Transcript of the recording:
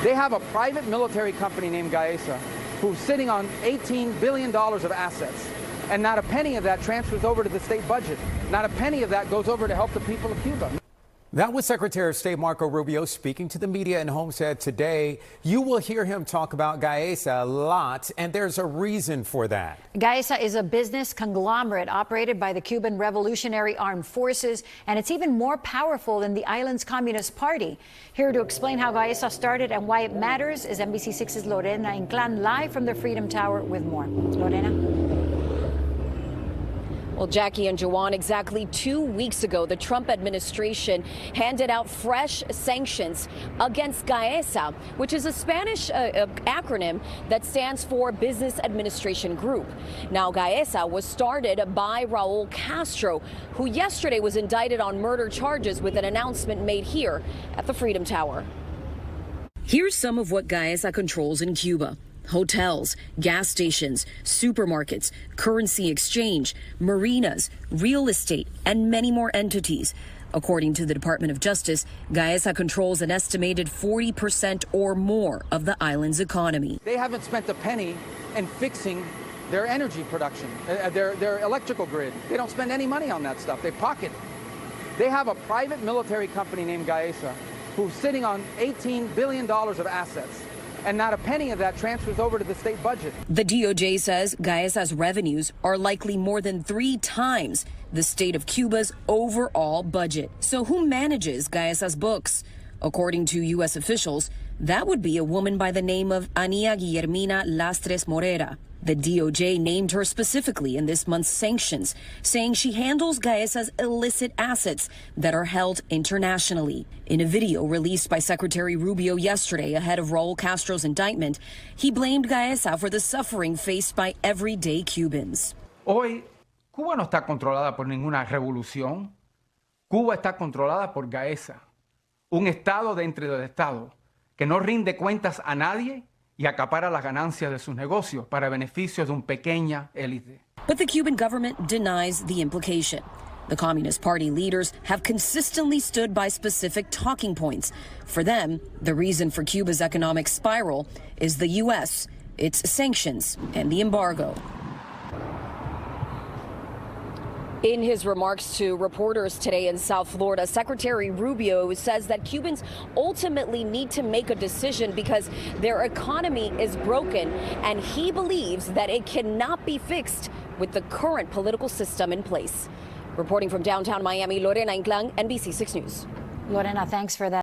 They have a private military company named Gaesa who's sitting on $18 billion of assets. And not a penny of that transfers over to the state budget. Not a penny of that goes over to help the people of Cuba. That was Secretary of State Marco Rubio speaking to the media in Homestead today. You will hear him talk about Gaesa a lot, and there's a reason for that. Gaesa is a business conglomerate operated by the Cuban Revolutionary Armed Forces, and it's even more powerful than the island's Communist Party. Here to explain how Gaesa started and why it matters is NBC6's Lorena Inclán, live from the Freedom Tower with more. Lorena? Well, Jackie and Joanne, exactly 2 weeks ago, the Trump administration handed out fresh sanctions against Gaesa, which is a Spanish acronym that stands for Business Administration Group. Now, Gaesa was started by Raul Castro, who yesterday was indicted on murder charges with an announcement made here at the Freedom Tower. Here's some of what Gaesa controls in Cuba. Hotels, gas stations, supermarkets, currency exchange, marinas, real estate, and many more entities. According to the Department of Justice, Gaesa controls an estimated 40% or more of the island's economy. They haven't spent a penny in fixing their energy production, their electrical grid. They don't spend any money on that stuff. They pocket it. They have a private military company named Gaesa who's sitting on $18 billion of assets. And not a penny of that transfers over to the state budget. The DOJ says Gaesa's revenues are likely more than 3 times the state of Cuba's overall budget. So who manages Gaesa's books? According to U.S. officials, that would be a woman by the name of Ania Guillermina Lastres Morera. The DOJ named her specifically in this month's sanctions, saying she handles Gaesa's illicit assets that are held internationally. In a video released by Secretary Rubio yesterday ahead of Raul Castro's indictment, he blamed Gaesa for the suffering faced by everyday Cubans. Hoy, Cuba no está controlada por ninguna revolución. Cuba está controlada por Gaesa, un estado dentro del estado que no rinde cuentas a nadie y acapara las ganancias de sus negocios para beneficios de una pequeña élite. But the Cuban government denies the implication. The Communist Party leaders have consistently stood by specific talking points. For them, the reason for Cuba's economic spiral is the U.S., its sanctions, and the embargo. In his remarks to reporters today in South Florida, Secretary Rubio says that Cubans ultimately need to make a decision because their economy is broken, and he believes that it cannot be fixed with the current political system in place. Reporting from downtown Miami, Lorena Inclán, NBC6 News. Lorena, thanks for that.